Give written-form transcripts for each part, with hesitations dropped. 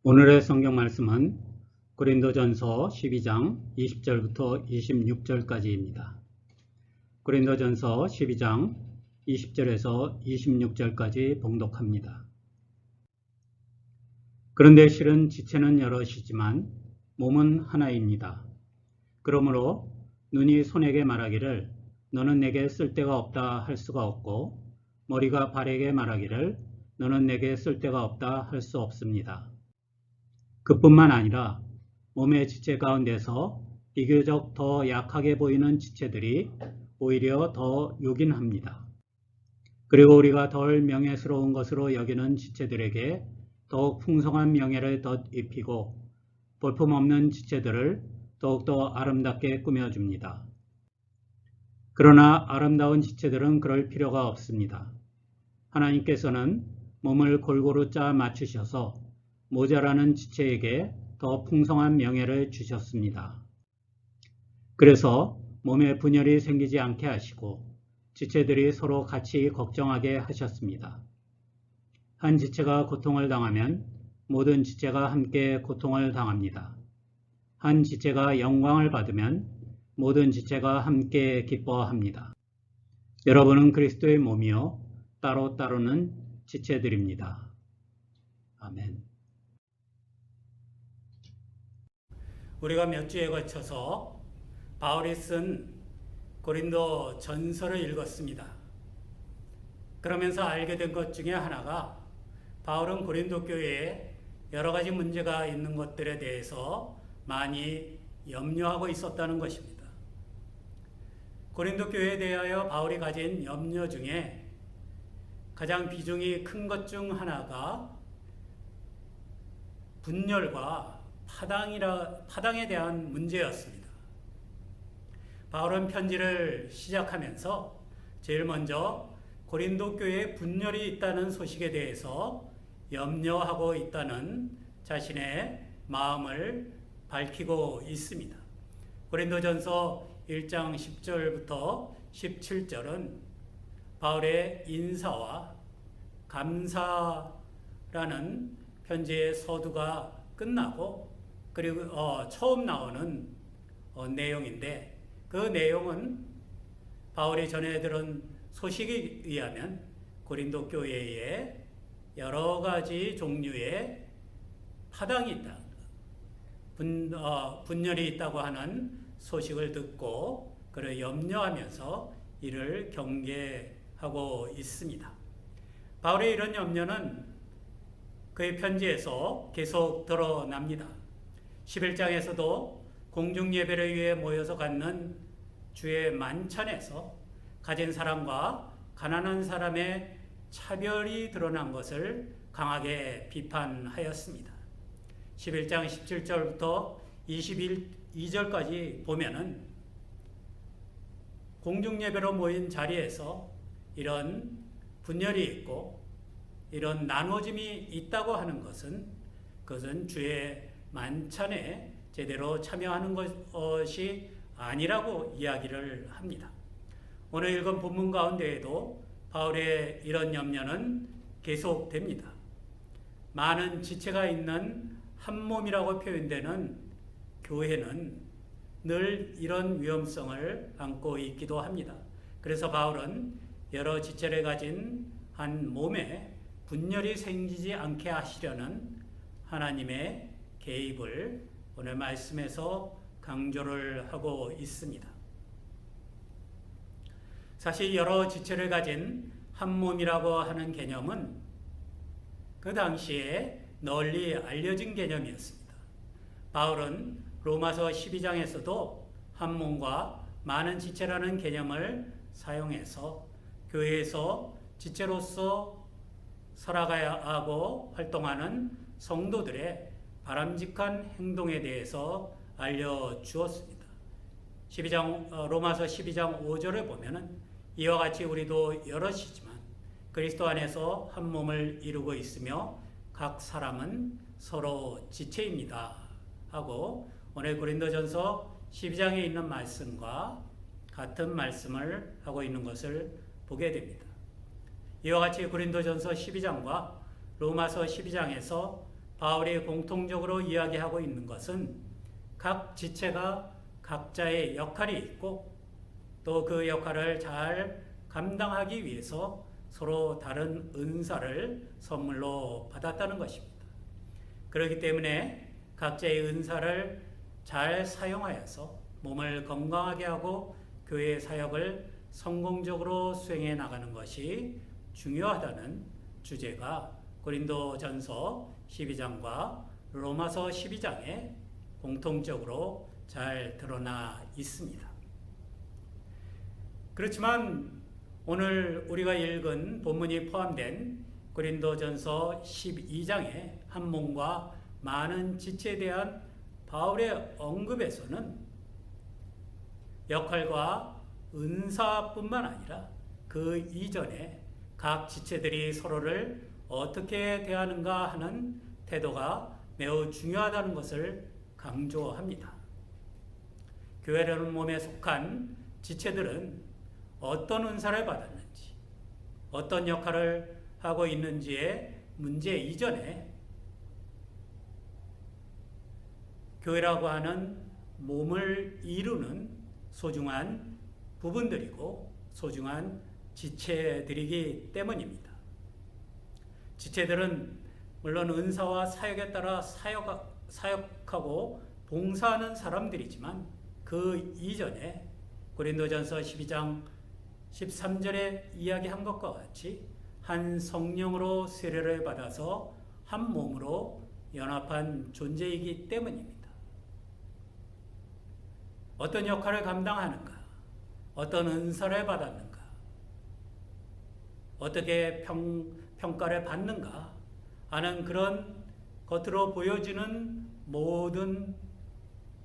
오늘의 성경 말씀은 고린도전서 12장 20절부터 26절까지입니다. 고린도전서 12장 20절에서 26절까지 봉독합니다. 그런데 실은 지체는 여럿이지만 몸은 하나입니다. 그러므로 눈이 손에게 말하기를 너는 내게 쓸데가 없다 할 수가 없고, 머리가 발에게 말하기를 너는 내게 쓸데가 없다 할 수 없습니다. 그뿐만 아니라 몸의 지체 가운데서 비교적 더 약하게 보이는 지체들이 오히려 더 요긴합니다. 그리고 우리가 덜 명예스러운 것으로 여기는 지체들에게 더욱 풍성한 명예를 덧입히고 볼품없는 지체들을 더욱더 아름답게 꾸며줍니다. 그러나 아름다운 지체들은 그럴 필요가 없습니다. 하나님께서는 몸을 골고루 짜 맞추셔서 모자라는 지체에게 더 풍성한 명예를 주셨습니다. 그래서 몸에 분열이 생기지 않게 하시고 지체들이 서로 같이 걱정하게 하셨습니다. 한 지체가 고통을 당하면 모든 지체가 함께 고통을 당합니다. 한 지체가 영광을 받으면 모든 지체가 함께 기뻐합니다. 여러분은 그리스도의 몸이요 따로따로는 지체들입니다. 아멘. 우리가 몇 주에 걸쳐서 바울이 쓴 고린도 전서를 읽었습니다. 그러면서 알게 된 것 중에 하나가 바울은 고린도 교회에 여러 가지 문제가 있는 것들에 대해서 많이 염려하고 있었다는 것입니다. 고린도 교회에 대하여 바울이 가진 염려 중에 가장 비중이 큰 것 중 하나가 분열과 파당에 대한 문제였습니다. 바울은 편지를 시작하면서 제일 먼저 고린도 교회에 분열이 있다는 소식에 대해서 염려하고 있다는 자신의 마음을 밝히고 있습니다. 고린도전서 1장 10절부터 17절은 바울의 인사와 감사라는 편지의 서두가 끝나고 그리고 처음 나오는 내용인데, 그 내용은 바울이 전해 들은 소식에 의하면 고린도 교회에 여러 가지 종류의 파당이 있다, 분열이 있다고 하는 소식을 듣고 그를 염려하면서 이를 경계하고 있습니다. 바울의 이런 염려는 그의 편지에서 계속 드러납니다. 11장에서도 공중예배를 위해 모여서 갖는 주의 만찬에서 가진 사람과 가난한 사람의 차별이 드러난 것을 강하게 비판하였습니다. 11장 17절부터 22절까지 보면은 공중예배로 모인 자리에서 이런 분열이 있고 이런 나눠짐이 있다고 하는 그것은 주의 만찬에 제대로 참여하는 것이 아니라고 이야기를 합니다. 오늘 읽은 본문 가운데에도 바울의 이런 염려는 계속됩니다. 많은 지체가 있는 한 몸이라고 표현되는 교회는 늘 이런 위험성을 안고 있기도 합니다. 그래서 바울은 여러 지체를 가진 한 몸에 분열이 생기지 않게 하시려는 하나님의 개입을 오늘 말씀에서 강조를 하고 있습니다. 사실 여러 지체를 가진 한 몸이라고 하는 개념은 그 당시에 널리 알려진 개념이었습니다. 바울은 로마서 12장에서도 한 몸과 많은 지체라는 개념을 사용해서 교회에서 지체로서 살아가야 하고 활동하는 성도들의 바람직한 행동에 대해서 알려주었습니다. 로마서 12장 5절을 보면은 이와 같이 우리도 여럿이지만 그리스도 안에서 한 몸을 이루고 있으며 각 사람은 서로 지체입니다 하고 오늘 고린도전서 12장에 있는 말씀과 같은 말씀을 하고 있는 것을 보게 됩니다. 이와 같이 고린도전서 12장과 로마서 12장에서 바울이 공통적으로 이야기하고 있는 것은 각 지체가 각자의 역할이 있고 또 그 역할을 잘 감당하기 위해서 서로 다른 은사를 선물로 받았다는 것입니다. 그렇기 때문에 각자의 은사를 잘 사용하여서 몸을 건강하게 하고 교회의 사역을 성공적으로 수행해 나가는 것이 중요하다는 주제가 고린도전서 12장과 로마서 12장에 공통적으로 잘 드러나 있습니다. 그렇지만 오늘 우리가 읽은 본문이 포함된 고린도전서 12장의 한 몸과 많은 지체에 대한 바울의 언급에서는 역할과 은사뿐만 아니라 그 이전에 각 지체들이 서로를 어떻게 대하는가 하는 태도가 매우 중요하다는 것을 강조합니다. 교회라는 몸에 속한 지체들은 어떤 은사를 받았는지, 어떤 역할을 하고 있는지의 문제 이전에 교회라고 하는 몸을 이루는 소중한 부분들이고 소중한 지체들이기 때문입니다. 지체들은 물론 은사와 사역에 따라 사역하고 봉사하는 사람들이지만 그 이전에 고린도전서 12장 13절에 이야기한 것과 같이 한 성령으로 세례를 받아서 한 몸으로 연합한 존재이기 때문입니다. 어떤 역할을 감당하는가? 어떤 은사를 받았는가? 어떻게 평가를 받는가 하는 그런 겉으로 보여지는 모든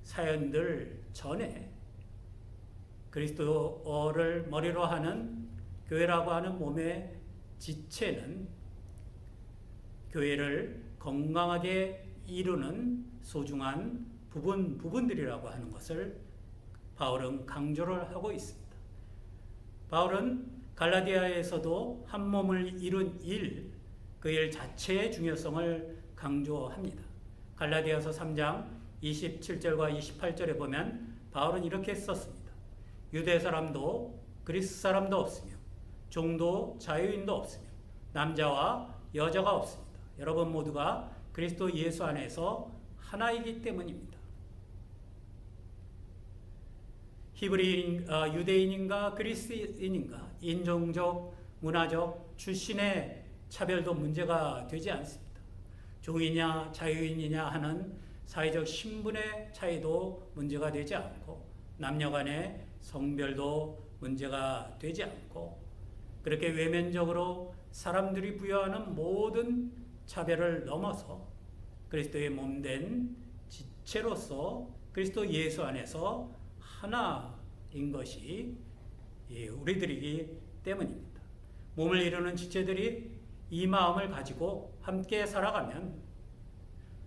사연들 전에 그리스도를 머리로 하는 교회라고 하는 몸의 지체는 교회를 건강하게 이루는 소중한 부분들이라고 하는 것을 바울은 강조를 하고 있습니다. 바울은 갈라디아에서도 한 몸을 이룬 일, 그 일 자체의 중요성을 강조합니다. 갈라디아서 3장 27절과 28절에 보면 바울은 이렇게 썼습니다. 유대 사람도 그리스 사람도 없으며 종도 자유인도 없으며 남자와 여자가 없습니다. 여러분 모두가 그리스도 예수 안에서 하나이기 때문입니다. 유대인인가 그리스인인가 인종적, 문화적, 출신의 차별도 문제가 되지 않습니다. 종이냐 자유인이냐 하는 사회적 신분의 차이도 문제가 되지 않고 남녀 간의 성별도 문제가 되지 않고 그렇게 외면적으로 사람들이 부여하는 모든 차별을 넘어서 그리스도의 몸된 지체로서 그리스도 예수 안에서 하나인 것이 우리들이기 때문입니다. 몸을 이루는 지체들이 이 마음을 가지고 함께 살아가면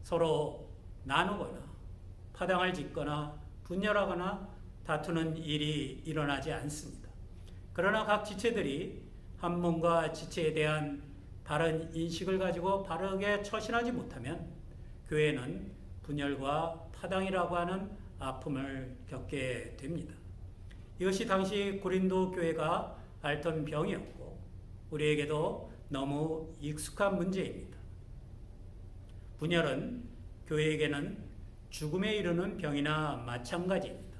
서로 나누거나 파당을 짓거나 분열하거나 다투는 일이 일어나지 않습니다. 그러나 각 지체들이 한 몸과 지체에 대한 바른 인식을 가지고 바르게 처신하지 못하면 교회는 분열과 파당이라고 하는 아픔을 겪게 됩니다. 이것이 당시 고린도 교회가 앓던 병이었고 우리에게도 너무 익숙한 문제입니다. 분열은 교회에게는 죽음에 이르는 병이나 마찬가지입니다.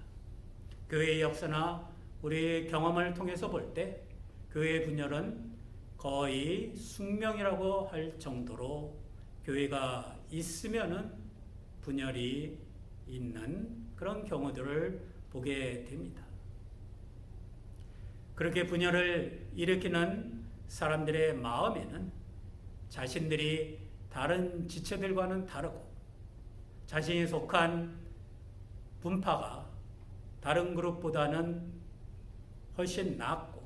교회의 역사나 우리의 경험을 통해서 볼 때 교회의 분열은 거의 숙명이라고 할 정도로 교회가 있으면은 분열이 있는 그런 경우들을 보게 됩니다. 그렇게 분열을 일으키는 사람들의 마음에는 자신들이 다른 지체들과는 다르고 자신이 속한 분파가 다른 그룹보다는 훨씬 낫고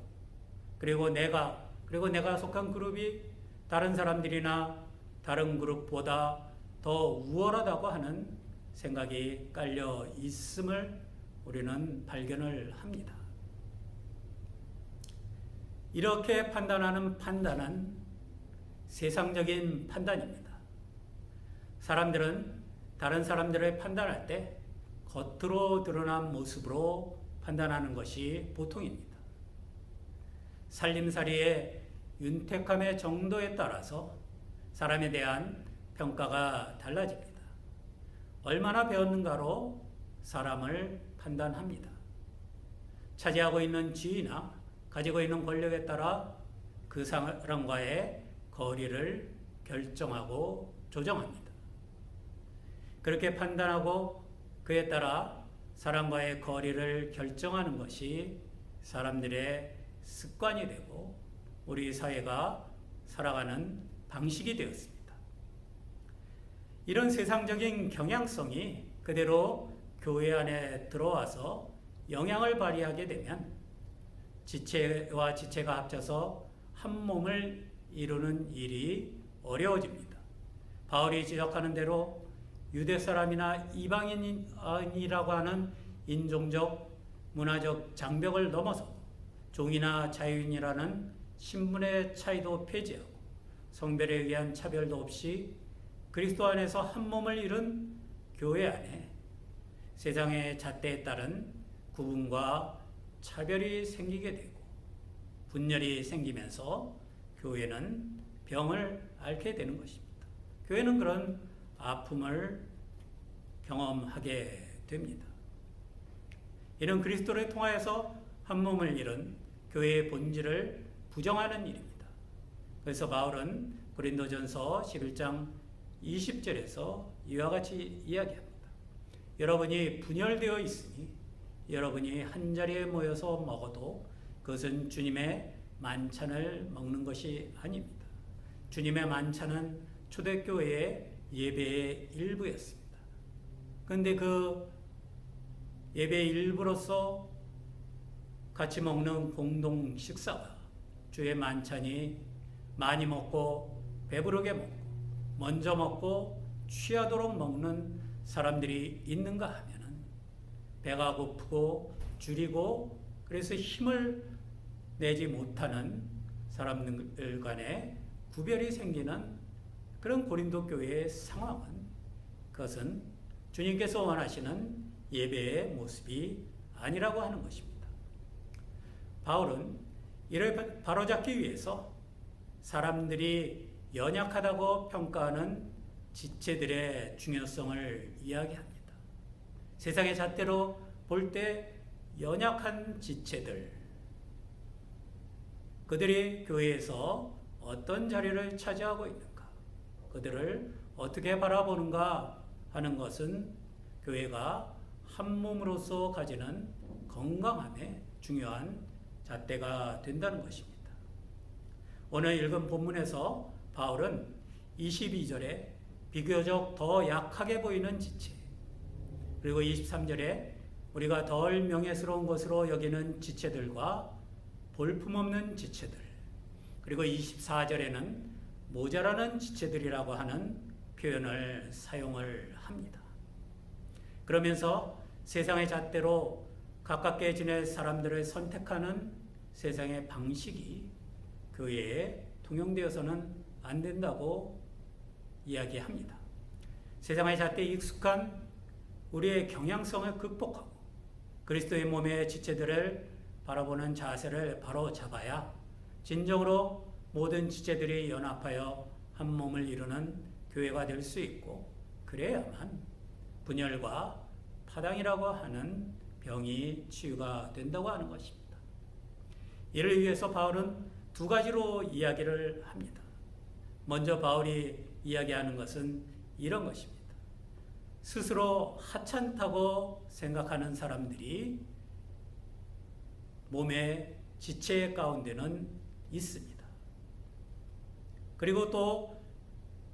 그리고 내가 속한 그룹이 다른 사람들이나 다른 그룹보다 더 우월하다고 하는 생각이 깔려 있음을 우리는 발견을 합니다. 이렇게 판단하는 판단은 세상적인 판단입니다. 사람들은 다른 사람들을 판단할 때 겉으로 드러난 모습으로 판단하는 것이 보통입니다. 살림살이의 윤택함의 정도에 따라서 사람에 대한 평가가 달라집니다. 얼마나 배웠는가로 사람을 판단합니다. 차지하고 있는 지위나 가지고 있는 권력에 따라 그 사람과의 거리를 결정하고 조정합니다. 그렇게 판단하고 그에 따라 사람과의 거리를 결정하는 것이 사람들의 습관이 되고 우리 사회가 살아가는 방식이 되었습니다. 이런 세상적인 경향성이 그대로 교회 안에 들어와서 영향을 발휘하게 되면 지체와 지체가 합쳐서 한 몸을 이루는 일이 어려워집니다. 바울이 지적하는 대로 유대 사람이나 이방인이라고 하는 인종적, 문화적 장벽을 넘어서 종이나 자유인이라는 신분의 차이도 폐지하고 성별에 의한 차별도 없이 그리스도 안에서 한 몸을 이룬 교회 안에 세상의 잣대에 따른 구분과 차별이 생기게 되고 분열이 생기면서 교회는 병을 앓게 되는 것입니다. 교회는 그런 아픔을 경험하게 됩니다. 이는 그리스도를 통하여서 한 몸을 이룬 교회의 본질을 부정하는 일입니다. 그래서 바울은 고린도전서 11장 20절에서 이와 같이 이야기합니다. 여러분이 분열되어 있으니 여러분이 한자리에 모여서 먹어도 그것은 주님의 만찬을 먹는 것이 아닙니다. 주님의 만찬은 초대교회의 예배의 일부였습니다. 그런데 그 예배의 일부로서 같이 먹는 공동 식사가 주의 만찬이 많이 먹고 배부르게 먹고 먼저 먹고 취하도록 먹는 사람들이 있는가 하면은 배가 고프고 줄이고 그래서 힘을 내지 못하는 사람들 간에 구별이 생기는 그런 고린도 교회의 상황은 그것은 주님께서 원하시는 예배의 모습이 아니라고 하는 것입니다. 바울은 이를 바로잡기 위해서 사람들이 연약하다고 평가하는 지체들의 중요성을 이야기합니다. 세상의 잣대로 볼 때 연약한 지체들, 그들이 교회에서 어떤 자리를 차지하고 있는가, 그들을 어떻게 바라보는가 하는 것은 교회가 한 몸으로서 가지는 건강함의 중요한 잣대가 된다는 것입니다. 오늘 읽은 본문에서 바울은 22절에 비교적 더 약하게 보이는 지체, 그리고 23절에 우리가 덜 명예스러운 것으로 여기는 지체들과 볼품없는 지체들, 그리고 24절에는 모자라는 지체들이라고 하는 표현을 사용을 합니다. 그러면서 세상의 잣대로 가깝게 지낼 사람들을 선택하는 세상의 방식이 교회에 통용되어서는 안 된다고 이야기합니다. 세상의 잣대에 익숙한 우리의 경향성을 극복하고 그리스도의 몸의 지체들을 바라보는 자세를 바로 잡아야 진정으로 모든 지체들이 연합하여 한 몸을 이루는 교회가 될 수 있고, 그래야만 분열과 파당이라고 하는 병이 치유가 된다고 하는 것입니다. 이를 위해서 바울은 두 가지로 이야기를 합니다. 먼저 바울이 이야기하는 것은 이런 것입니다. 스스로 하찮다고 생각하는 사람들이 몸의 지체 가운데는 있습니다. 그리고 또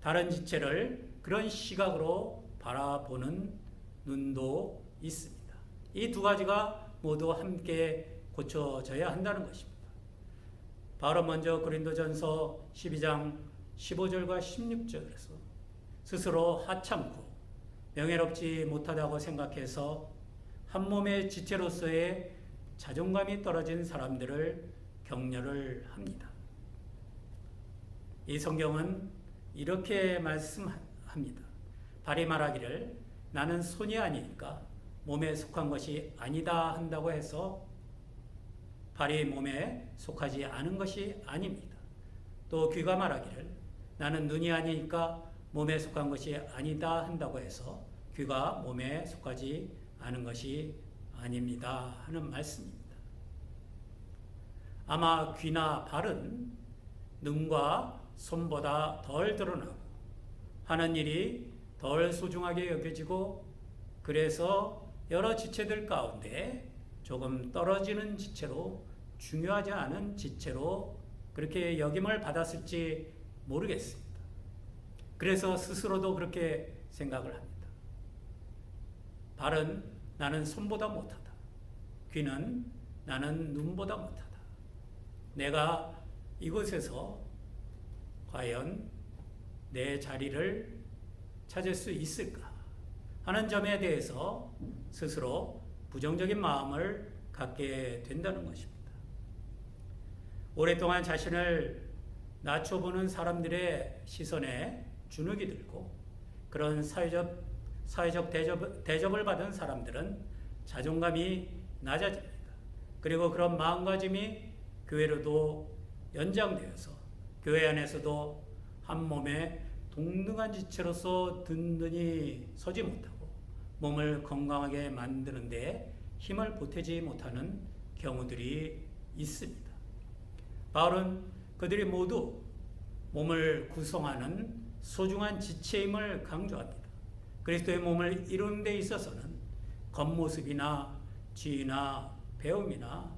다른 지체를 그런 시각으로 바라보는 눈도 있습니다. 이 두 가지가 모두 함께 고쳐져야 한다는 것입니다. 바울은 먼저 고린도전서 12장 15절과 16절에서 스스로 하찮고 명예롭지 못하다고 생각해서 한 몸의 지체로서의 자존감이 떨어진 사람들을 격려를 합니다. 이 성경은 이렇게 말씀합니다. 발이 말하기를 나는 손이 아니니까 몸에 속한 것이 아니다 한다고 해서 발이 몸에 속하지 않은 것이 아닙니다. 또 귀가 말하기를 나는 눈이 아니니까 몸에 속한 것이 아니다 한다고 해서 귀가 몸에 속하지 않은 것이 아닙니다 하는 말씀입니다. 아마 귀나 발은 눈과 손보다 덜 드러나고 하는 일이 덜 소중하게 여겨지고 그래서 여러 지체들 가운데 조금 떨어지는 지체로 중요하지 않은 지체로 그렇게 역임을 받았을지 모르겠습니다. 그래서 스스로도 그렇게 생각을 합니다. 발은 나는 손보다 못하다. 귀는 나는 눈보다 못하다. 내가 이곳에서 과연 내 자리를 찾을 수 있을까 하는 점에 대해서 스스로 부정적인 마음을 갖게 된다는 것입니다. 오랫동안 자신을 낮춰보는 사람들의 시선에 주눅이 들고 그런 사회적 대접을 받은 사람들은 자존감이 낮아집니다. 그리고 그런 마음가짐이 교회로도 연장되어서 교회 안에서도 한 몸에 동등한 지체로서 든든히 서지 못하고 몸을 건강하게 만드는 데 힘을 보태지 못하는 경우들이 있습니다. 바울은 그들이 모두 몸을 구성하는 소중한 지체임을 강조합니다. 그리스도의 몸을 이루는 데 있어서는 겉모습이나 지위나 배움이나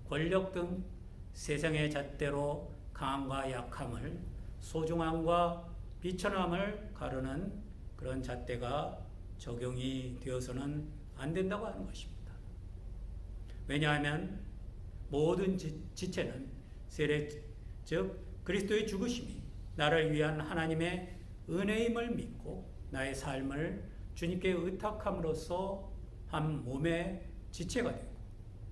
권력 등 세상의 잣대로 강함과 약함을 소중함과 비천함을 가르는 그런 잣대가 적용이 되어서는 안 된다고 하는 것입니다. 왜냐하면 모든 지체는 세례 즉 그리스도의 죽으심이 나를 위한 하나님의 은혜임을 믿고 나의 삶을 주님께 의탁함으로써 한 몸의 지체가 되고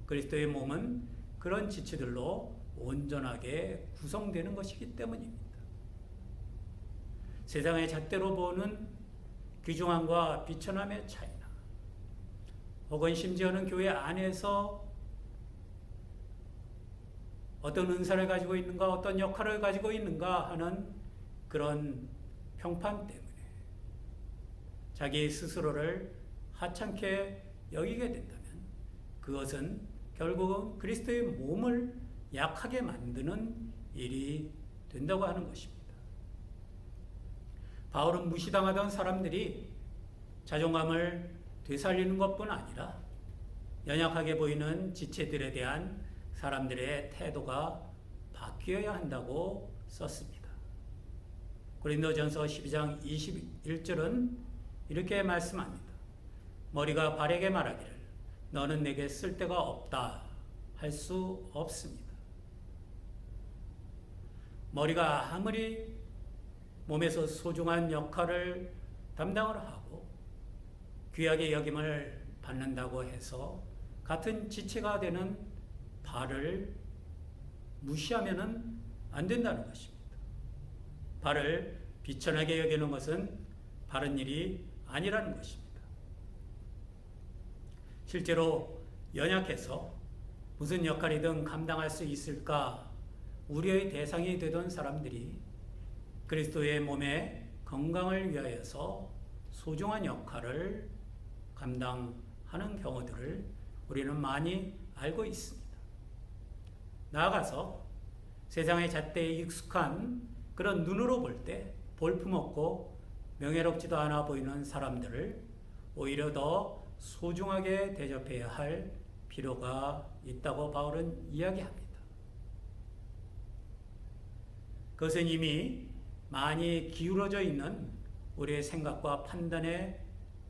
그리스도의 몸은 그런 지체들로 온전하게 구성되는 것이기 때문입니다. 세상의 잣대로 보는 귀중함과 비천함의 차이나 혹은 심지어는 교회 안에서 어떤 은사를 가지고 있는가 어떤 역할을 가지고 있는가 하는 그런 평판 때문에 자기 스스로를 하찮게 여기게 된다면 그것은 결국은 그리스도의 몸을 약하게 만드는 일이 된다고 하는 것입니다. 바울은 무시당하던 사람들이 자존감을 되살리는 것뿐 아니라 연약하게 보이는 지체들에 대한 사람들의 태도가 바뀌어야 한다고 썼습니다. 고린도전서 12장 21절은 이렇게 말씀합니다. 머리가 발에게 말하기를 너는 내게 쓸데가 없다 할 수 없습니다. 머리가 아무리 몸에서 소중한 역할을 담당을 하고 귀하게 여김을 받는다고 해서 같은 지체가 되는 발을 무시하면 안 된다는 것입니다. 발을 비천하게 여기는 것은 바른 일이 아니라는 것입니다. 실제로 연약해서 무슨 역할이든 감당할 수 있을까 우려의 대상이 되던 사람들이 그리스도의 몸의 건강을 위하여서 소중한 역할을 감당하는 경우들을 우리는 많이 알고 있습니다. 나아가서 세상의 잣대에 익숙한 그런 눈으로 볼 때 볼품없고 명예롭지도 않아 보이는 사람들을 오히려 더 소중하게 대접해야 할 필요가 있다고 바울은 이야기합니다. 그것은 이미 많이 기울어져 있는 우리의 생각과 판단의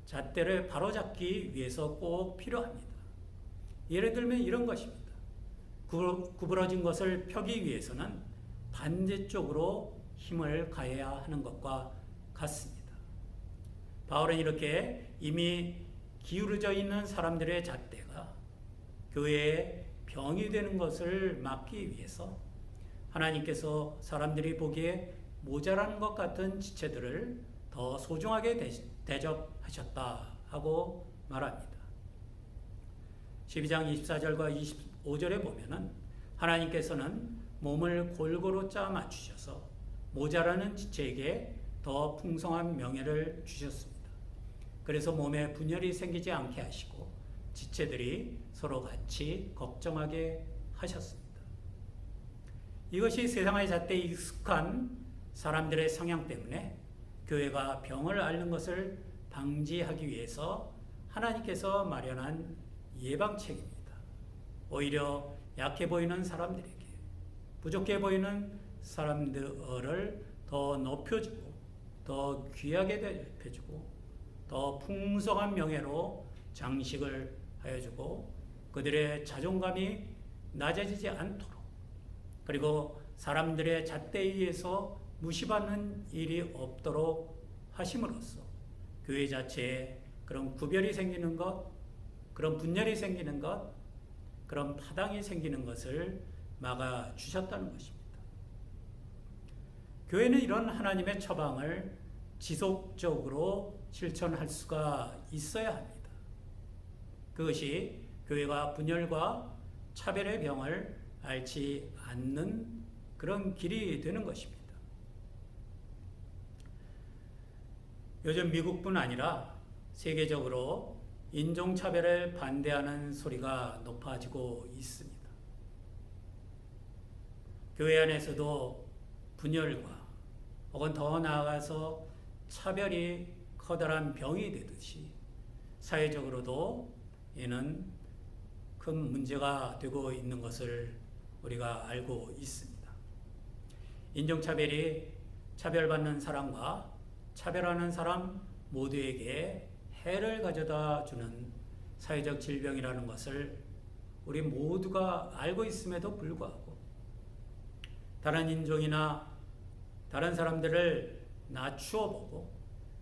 잣대를 바로잡기 위해서 꼭 필요합니다. 예를 들면 이런 것입니다. 구부러진 것을 펴기 위해서는 반대쪽으로 힘을 가해야 하는 것과 같습니다. 바울은 이렇게 이미 기울어져 있는 사람들의 잣대가 교회에 병이 되는 것을 막기 위해서 하나님께서 사람들이 보기에 모자라는 것 같은 지체들을 더 소중하게 대접하셨다 하고 말합니다. 12장 24절과 25절에 보면은 하나님께서는 몸을 골고루 짜 맞추셔서 모자라는 지체에게 더 풍성한 명예를 주셨습니다. 그래서 몸에 분열이 생기지 않게 하시고 지체들이 서로 같이 걱정하게 하셨습니다. 이것이 세상의 잣대에 익숙한 사람들의 성향 때문에 교회가 병을 앓는 것을 방지하기 위해서 하나님께서 마련한 예방책입니다. 오히려 약해 보이는 사람들에게, 부족해 보이는 사람들을 더 높여주고 더 귀하게 대접해주고 더 풍성한 명예로 장식을 하여주고 그들의 자존감이 낮아지지 않도록, 그리고 사람들의 잣대에 의해서 무시받는 일이 없도록 하심으로써 교회 자체에 그런 구별이 생기는 것, 그런 분열이 생기는 것, 그런 파당이 생기는 것을 막아주셨다는 것입니다. 교회는 이런 하나님의 처방을 지속적으로 실천할 수가 있어야 합니다. 그것이 교회가 분열과 차별의 병을 앓지 않는 그런 길이 되는 것입니다. 요즘 미국뿐 아니라 세계적으로 인종차별을 반대하는 소리가 높아지고 있습니다. 교회 안에서도 분열과 혹은 더 나아가서 차별이 커다란 병이 되듯이 사회적으로도 이는 큰 문제가 되고 있는 것을 우리가 알고 있습니다. 인종차별이 차별받는 사람과 차별하는 사람 모두에게 해를 가져다 주는 사회적 질병이라는 것을 우리 모두가 알고 있음에도 불구하고 다른 인종이나 다른 사람들을 낮추어 보고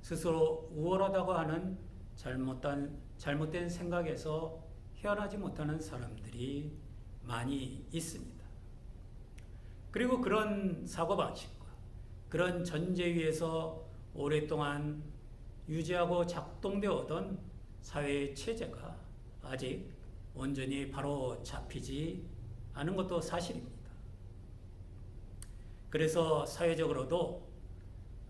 스스로 우월하다고 하는 잘못된 생각에서 헤어나지 못하는 사람들이 많이 있습니다. 그리고 그런 사고방식과 그런 전제 위에서 오랫동안 유지하고 작동되어 오던 사회의 체제가 아직 온전히 바로 잡히지 않은 것도 사실입니다. 그래서 사회적으로도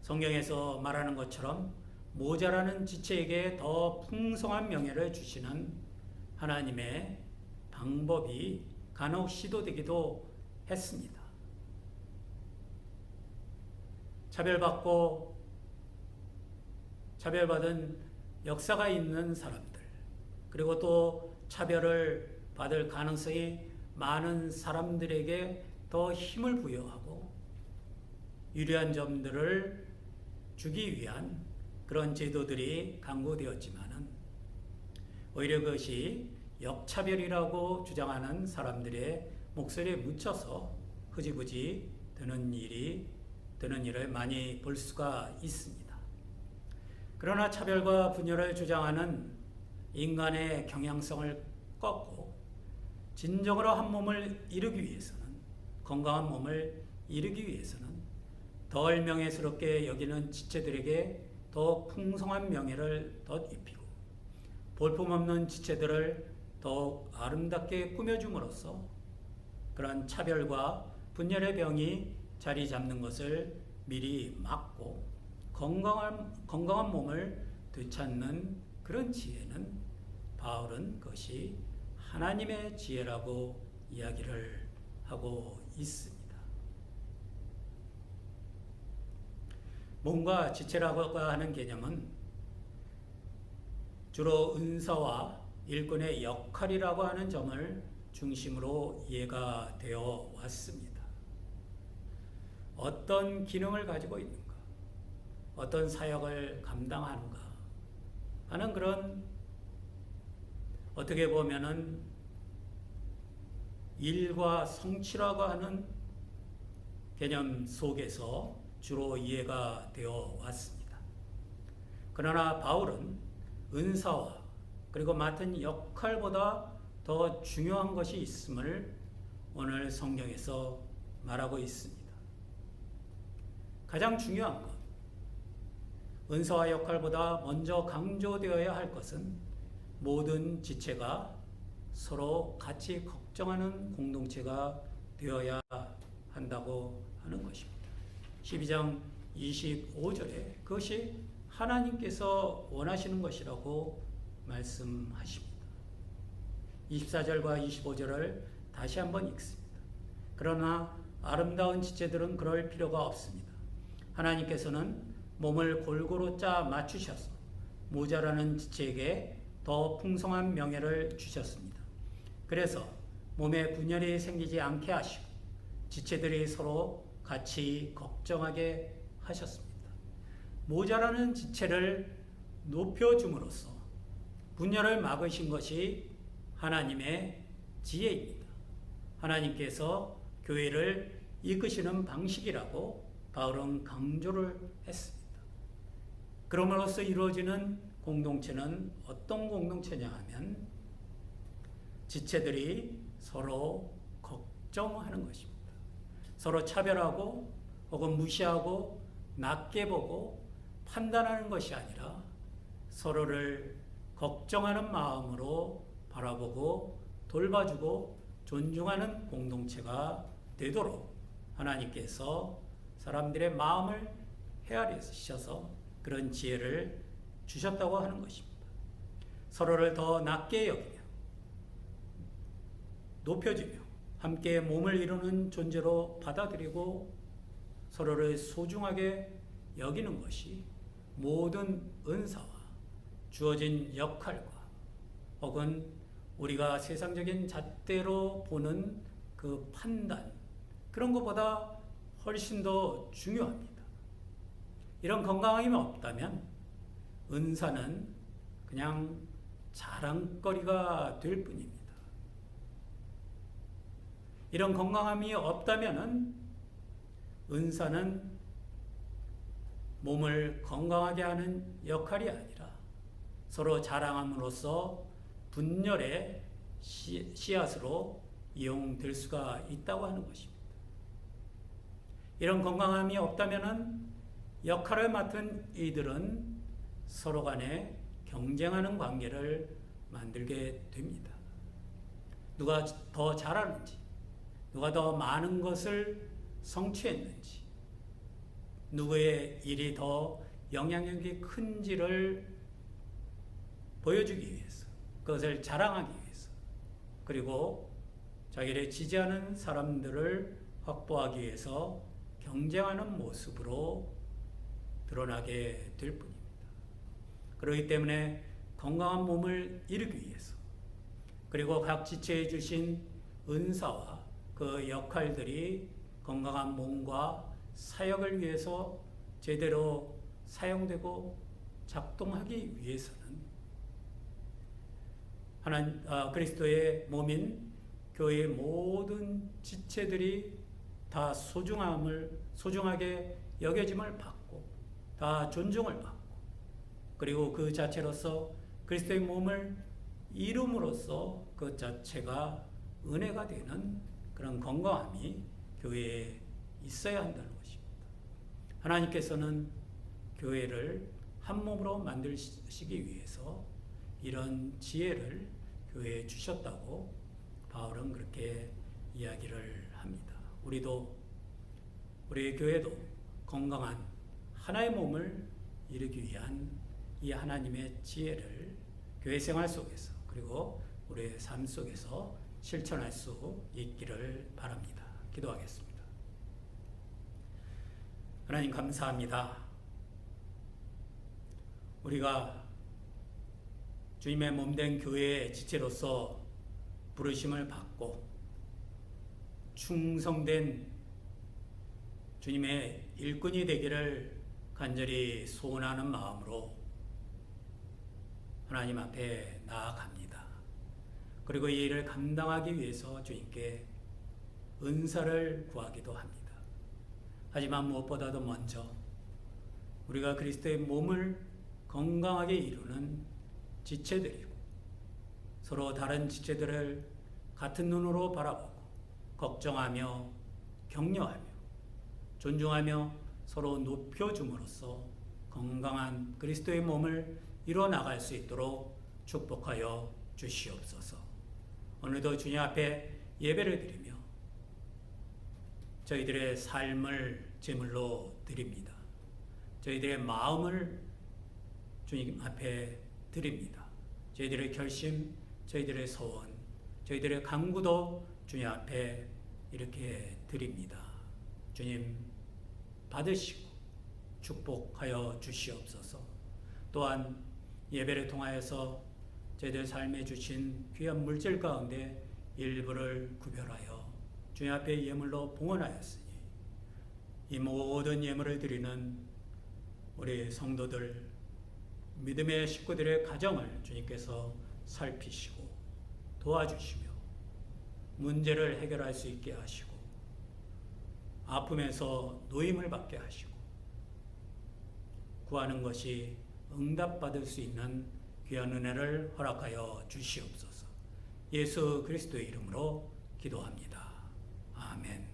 성경에서 말하는 것처럼 모자라는 지체에게 더 풍성한 명예를 주시는 하나님의 방법이 간혹 시도되기도 했습니다. 차별받은 역사가 있는 사람들, 그리고 또 차별을 받을 가능성이 많은 사람들에게 더 힘을 부여하고 유리한 점들을 주기 위한 그런 제도들이 강구되었지만은 오히려 그것이 역차별이라고 주장하는 사람들의 목소리에 묻혀서 흐지부지 되는 일을 많이 볼 수가 있습니다. 그러나 차별과 분열을 주장하는 인간의 경향성을 꺾고 진정으로 한 몸을 이루기 위해서는, 건강한 몸을 이루기 위해서는 덜 명예스럽게 여기는 지체들에게 더 풍성한 명예를 덧입히고 볼품없는 지체들을 더욱 아름답게 꾸며줌으로써 그런 차별과 분열의 병이 자리 잡는 것을 미리 막고 건강한 몸을 되찾는 그런 지혜는 바울은 그것이 하나님의 지혜라고 이야기를 하고 있습니다. 몸과 지체라고 하는 개념은 주로 은사와 일꾼의 역할이라고 하는 점을 중심으로 이해가 되어 왔습니다. 어떤 기능을 가지고 있는가, 어떤 사역을 감당하는가 하는 그런 어떻게 보면은 일과 성취라고 하는 개념 속에서 주로 이해가 되어 왔습니다. 그러나 바울은 은사와 그리고 맡은 역할보다 더 중요한 것이 있음을 오늘 성경에서 말하고 있습니다. 가장 중요한 것, 은사와 역할보다 먼저 강조되어야 할 것은 모든 지체가 서로 같이 걱정하는 공동체가 되어야 한다고 하는 것입니다. 12장 25절에 그것이 하나님께서 원하시는 것이라고 말씀하십니다. 24절과 25절을 다시 한번 읽습니다. 그러나 아름다운 지체들은 그럴 필요가 없습니다. 하나님께서는 몸을 골고루 짜 맞추셔서 모자라는 지체에게 더 풍성한 명예를 주셨습니다. 그래서 몸에 분열이 생기지 않게 하시고 지체들이 서로 같이 걱정하게 하셨습니다. 모자라는 지체를 높여줌으로써 분열을 막으신 것이 하나님의 지혜입니다. 하나님께서 교회를 이끄시는 방식이라고 바울은 강조를 했습니다. 그럼으로써 이루어지는 공동체는 어떤 공동체냐 하면 지체들이 서로 걱정하는 것입니다. 서로 차별하고 혹은 무시하고 낮게 보고 판단하는 것이 아니라 서로를 걱정하는 마음으로 바라보고 돌봐주고 존중하는 공동체가 되도록 하나님께서 사람들의 마음을 헤아리셔서 그런 지혜를 주셨다고 하는 것입니다. 서로를 더 낮게 여기며 높여주며 함께 몸을 이루는 존재로 받아들이고 서로를 소중하게 여기는 것이 모든 은사와 주어진 역할과 혹은 우리가 세상적인 잣대로 보는 그 판단 그런 것보다 훨씬 더 중요합니다. 이런 건강함이 없다면 은사는 그냥 자랑거리가 될 뿐입니다. 이런 건강함이 없다면 은사는 몸을 건강하게 하는 역할이 아니라 서로 자랑함으로써 분열의 씨앗으로 이용될 수가 있다고 하는 것입니다. 이런 건강함이 없다면 역할을 맡은 이들은 서로 간에 경쟁하는 관계를 만들게 됩니다. 누가 더 잘하는지, 누가 더 많은 것을 성취했는지, 누구의 일이 더 영향력이 큰지를 보여주기 위해서, 그것을 자랑하기 위해서, 그리고 자기를 지지하는 사람들을 확보하기 위해서 경쟁하는 모습으로 드러나게 될 뿐입니다. 그렇기 때문에 건강한 몸을 이루기 위해서 그리고 각 지체에 주신 은사와 그 역할들이 건강한 몸과 사역을 위해서 제대로 사용되고 작동하기 위해서는 그리스도의 몸인 교회의 모든 지체들이 다 소중하게 여겨짐을 받고 다 존중을 받고 그리고 그 자체로서 그리스도의 몸을 이룸으로써 그 자체가 은혜가 되는 그런 건강함이 교회에 있어야 한다는 것입니다. 하나님께서는 교회를 한 몸으로 만드시기 위해서 이런 지혜를 교회에 주셨다고 바울은 그렇게 이야기를 합니다. 우리 교회도 건강한 하나의 몸을 이루기 위한 이 하나님의 지혜를 교회 생활 속에서 그리고 우리의 삶 속에서 실천할 수 있기를 바랍니다. 기도하겠습니다. 하나님 감사합니다. 우리가 주님의 몸된 교회의 지체로서 부르심을 받고 충성된 주님의 일꾼이 되기를 간절히 소원하는 마음으로 하나님 앞에 나아갑니다. 그리고 이 일을 감당하기 위해서 주님께 은사를 구하기도 합니다. 하지만 무엇보다도 먼저 우리가 그리스도의 몸을 건강하게 이루는 지체들이고 서로 다른 지체들을 같은 눈으로 바라보고 걱정하며 격려하며 존중하며 서로 높여줌으로써 건강한 그리스도의 몸을 이뤄 나갈 수 있도록 축복하여 주시옵소서. 오늘도 주님 앞에 예배를 드리며 저희들의 삶을 제물로 드립니다. 저희들의 마음을 주님 앞에 드립니다. 저희들의 결심, 저희들의 소원, 저희들의 간구도 주님 앞에 이렇게 드립니다. 주님 받으시고 축복하여 주시옵소서. 또한 예배를 통하여서 저희들 삶에 주신 귀한 물질 가운데 일부를 구별하여 주님 앞에 예물로 봉헌하였으니 이 모든 예물을 드리는 우리 성도들, 믿음의 식구들의 가정을 주님께서 살피시고 도와주시며 문제를 해결할 수 있게 하시고 아픔에서 노임을 받게 하시고 구하는 것이 응답받을 수 있는 귀한 은혜를 허락하여 주시옵소서. 예수 그리스도의 이름으로 기도합니다. 아멘.